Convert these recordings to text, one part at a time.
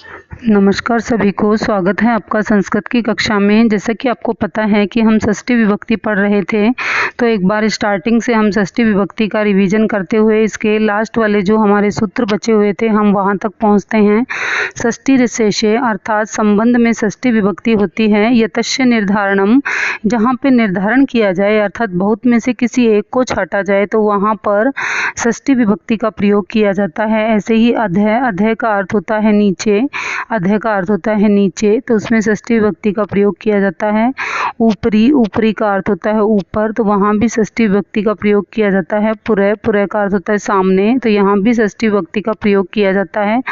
नमस्कार सभी को, स्वागत है आपका संस्कृत की कक्षा में। जैसा कि आपको पता है कि हम षष्ठी विभक्ति पढ़ रहे थे, तो एक बार स्टार्टिंग से हम षष्ठी विभक्ति का रिवीजन करते हुए इसके लास्ट वाले जो हमारे सूत्र बचे हुए थे हम वहां तक पहुंचते हैं। षष्ठी विशेषे अर्थात संबंध में षष्ठी विभक्ति होती है। यतस्य निर्धारणम, जहाँ पे निर्धारण किया जाए अर्थात बहुत में से किसी एक को छाटा जाए तो वहाँ पर षष्ठी विभक्ति का प्रयोग किया जाता है। ऐसे ही अधय, अधय का अर्थ होता है नीचे, अधय का अर्थ होता है नीचे, तो उसमें षष्ठी विभक्ति का प्रयोग किया जाता है। ऊपरी, ऊपरी का अर्थ होता है ऊपर, तो वहाँ भी षष्ठी विभक्ति का प्रयोग किया जाता है। पुरय, पुरय का अर्थ होता है सामने, तो यहाँ भी षष्ठी विभक्ति का प्रयोग किया जाता है।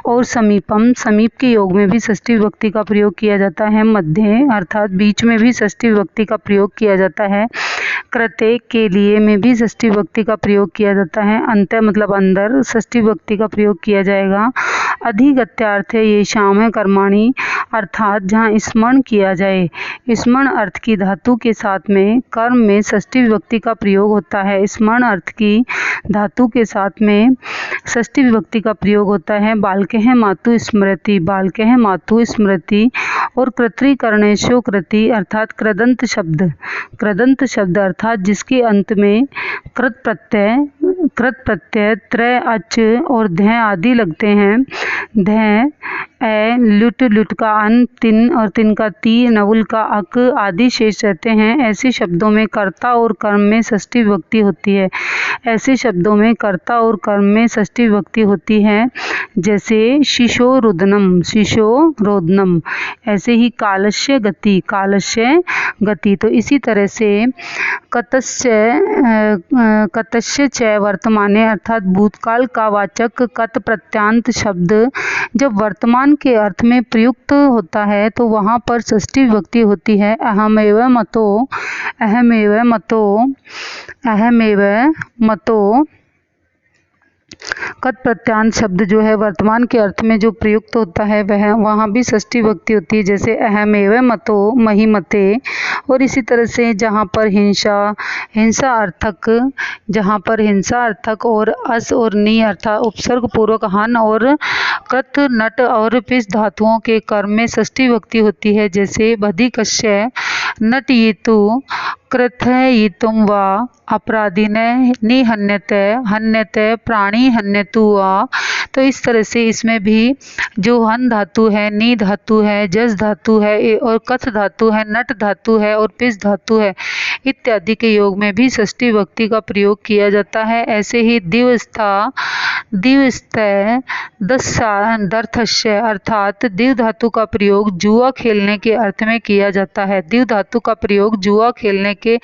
और समीपम, समीप के योग में भी षष्ठी विभक्ति का प्रयोग किया जाता है। मध्य अर्थात बीच में भी षष्ठी विभक्ति का प्रयोग किया जाता है। कृते, के लिए में भी षष्ठी विभक्ति का प्रयोग किया जाता है। अंत मतलब अंदर, षष्ठी विभक्ति का प्रयोग किया जाएगा। अधिगत्यार्थ ये शाम है कर्माणी, अर्थात जहाँ स्मरण किया जाए, स्मरण अर्थ की धातु के साथ में कर्म में षष्ठी विभक्ति का प्रयोग होता है। स्मरण अर्थ की धातु के साथ में षष्ठी विभक्ति का प्रयोग होता है। बालके हैं मातु स्मृति, बालके हैं मातु स्मृति। और कृत्रिकरणेशो कृति अर्थात कृदंत शब्द, कृदंत शब्द अर्थात जिसके अंत में कृत प्रत्यय त्रय अच और ध आदि लगते हैं। ध, ए, लुट, लुट का अन, तिन और तिन का ती, नवुल का अक आदि शेष रहते हैं। ऐसे शब्दों में कर्ता और कर्म में षष्ठी विभक्ति होती है। ऐसे शब्दों में कर्ता और कर्म में षष्ठी विभक्ति होती है, जैसे शिशो रुदनम, शिशो रोदनम। ऐसे ही कालस्य गति, कालस्य गति। तो इसी तरह से कतस्य च वर्तमाने अर्थात भूतकाल का वाचक कत प्रत्यांत शब्द जब वर्तमान के अर्थ में प्रयुक्त होता है तो वहाँ पर षष्ठी विभक्ति होती है। अहमेव मतो, अहमेव मतो, अहमेव मतो। कत प्रत्यांत शब्द जो है वर्तमान के अर्थ में जो प्रयुक्त होता है वह वहाँ भी षष्ठी विभक्ति होती है, जैसे अहमेव मतो, मही मते। और इसी तरह से जहाँ पर हिंसा, हिंसा अर्थक, जहाँ पर हिंसा अर्थक और अस और नी अर्थात उपसर्ग पूर्वक हन और कृत, नट और पिस धातुओं के कर्म में षष्ठी विभक्ति होती है, जैसे बधिकस्य नटयितु, कृथयितुम वा, अपराधिने निहन्यते, हन्यते प्राणी हन्यतु वा। तो इस तरह से इसमें भी जो हन धातु है, नी धातु है, जस धातु है और कथ धातु है, नट धातु है और पिस धातु है इत्यादि के योग में भी षष्ठी विभक्ति का प्रयोग किया जाता है। ऐसे ही दिवस्था, दिवस्तय, दर्थस्य अर्थात दिव धातु का प्रयोग जुआ खेलने के अर्थ में किया जाता है। दिव धातु का प्रयोग जुआ खेलने के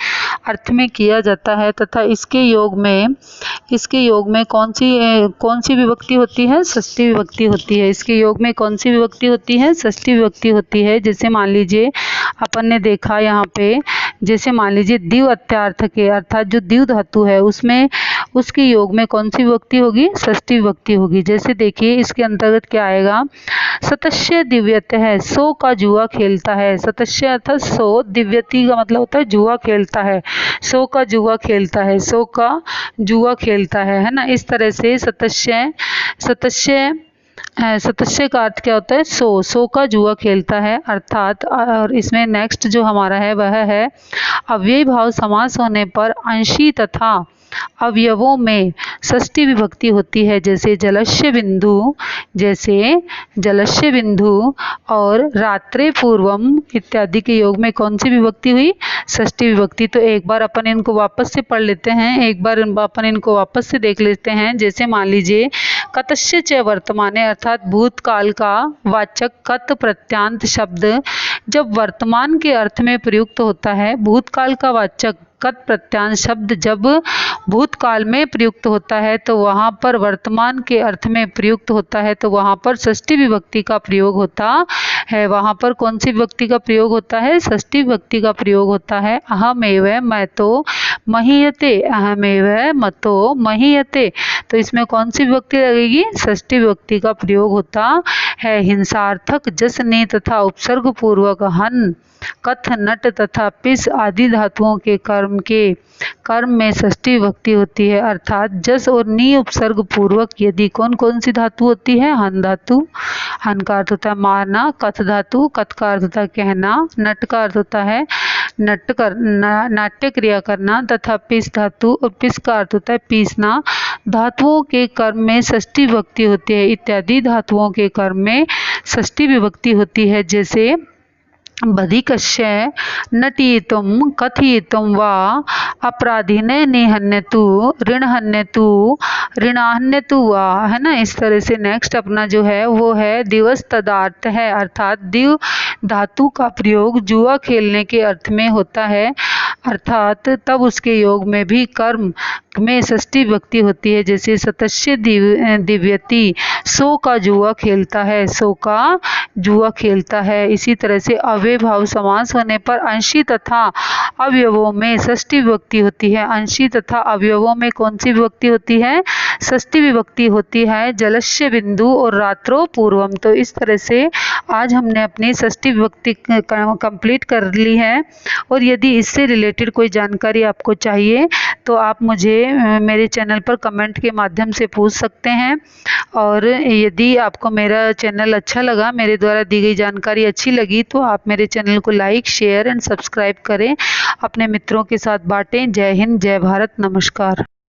अर्थ में किया जाता है तथा इसके योग में कौन सी विभक्ति होती है? षष्ठी विभक्ति होती है। इसके योग में कौन सी विभक्ति होती है? षष्ठी विभक्ति होती है। जैसे मान लीजिए अपन ने देखा यहाँ पे, जैसे मान लीजिए दिव अत्यार्थ के अर्थात जो दिव धातु है उसमें उसके योग में कौन सी विभक्ति होगी? षष्ठी विभक्ति होगी। जैसे देखिए इसके अंतर्गत क्या आएगा? सतस्य दिव्यते है, सो का जुआ खेलता है। सतस्य अर्थात सो, दिव्यति का मतलब होता है जुआ खेलता है। सो का जुआ खेलता है, सो का जुआ खेलता है ना। इस तरह से सतस्य का अर्थ क्या होता है? सो का जुआ खेलता है अर्थात। और इसमें नेक्स्ट जो हमारा है वह है अव्ययी भाव समास होने पर अंशी तथा अवयवों में षष्ठी विभक्ति होती है, जैसे जलस्य बिंदु, जैसे जलस्य बिंदु और रात्रे पूर्वम इत्यादि के योग में कौन सी विभक्ति हुई? षष्ठी विभक्ति। तो एक बार अपन इनको वापस से पढ़ लेते हैं, एक बार अपन इनको वापस से देख लेते हैं। जैसे मान लीजिए कतस्य च वर्तमाने अर्थात भूतकाल का वाचक कत प्रत्यांत शब्द जब वर्तमान के अर्थ में प्रयुक्त होता है। भूतकाल का वाचक कत प्रत्यांत शब्द जब भूतकाल में प्रयुक्त होता है तो वहाँ पर वर्तमान के अर्थ में प्रयुक्त होता है तो वहाँ पर षष्ठी विभक्ति का प्रयोग होता है। वहाँ पर कौन सी विभक्ति का प्रयोग होता है? षष्ठी विभक्ति का प्रयोग होता है। अहमेव मतो महीयते, अहमेव मतो महीयते। तो इसमें कौन सी विभक्ति लगेगी? षष्ठी विभक्ति का प्रयोग होता है। हिंसार्थक जस ने तथा उपसर्ग पूर्वक हन, कथ, नट तथा पिस आदि धातुओं के कर्म में षष्ठी विभक्ति होती है, अर्थात जस और नी उपसर्ग पूर्वक यदि कौन कौन सी धातु होती है? हन धातु, हन का अर्थ होता है मारना, कथ धातु, कथ का अर्थ होता है कहना, नट का अर्थ होता है नाट्य क्रिया करना, तथा पिस धातु और पिस का अर्थ होता है पीसना। धातुओं के कर्म में षष्ठी विभक्ति होती है इत्यादि। धातुओं के कर्म में षष्ठी विभक्ति होती है, जैसे बधिकस्य नटियितुं कथयितुं वा अपराधिने निहन्यतु ऋणहन्यतु ऋणाहन्यतु वा, है ना। इस तरह से नेक्स्ट अपना जो है वो है दिवस तदार्थ है, अर्थात दिव धातु का प्रयोग जुआ खेलने के अर्थ में होता है, अर्थात तब उसके योग में भी कर्म में षष्ठी विभक्ति होती है, जैसे सतस्य दिव्यति, सो का जुआ खेलता है, सो का जुआ खेलता है। इसी तरह से अव्यय भाव समास होने पर अंशी तथा अवयवों में षष्ठी विभक्ति होती है। अंशी तथा अवयवों में कौन सी विभक्ति होती है? षष्ठी विभक्ति होती है, जलस्य बिंदु और रात्रो पूर्वम। तो इस तरह से आज हमने अपनी षष्ठी विभक्ति कंप्लीट कर ली है, और यदि इससे रिलेटेड कोई जानकारी आपको चाहिए तो आप मुझे मेरे चैनल पर कमेंट के माध्यम से पूछ सकते हैं। और यदि आपको मेरा चैनल अच्छा लगा, मेरे द्वारा दी गई जानकारी अच्छी लगी, तो आप मेरे चैनल को लाइक, शेयर एंड सब्सक्राइब करें, अपने मित्रों के साथ बांटें। जय हिंद, जय भारत, नमस्कार।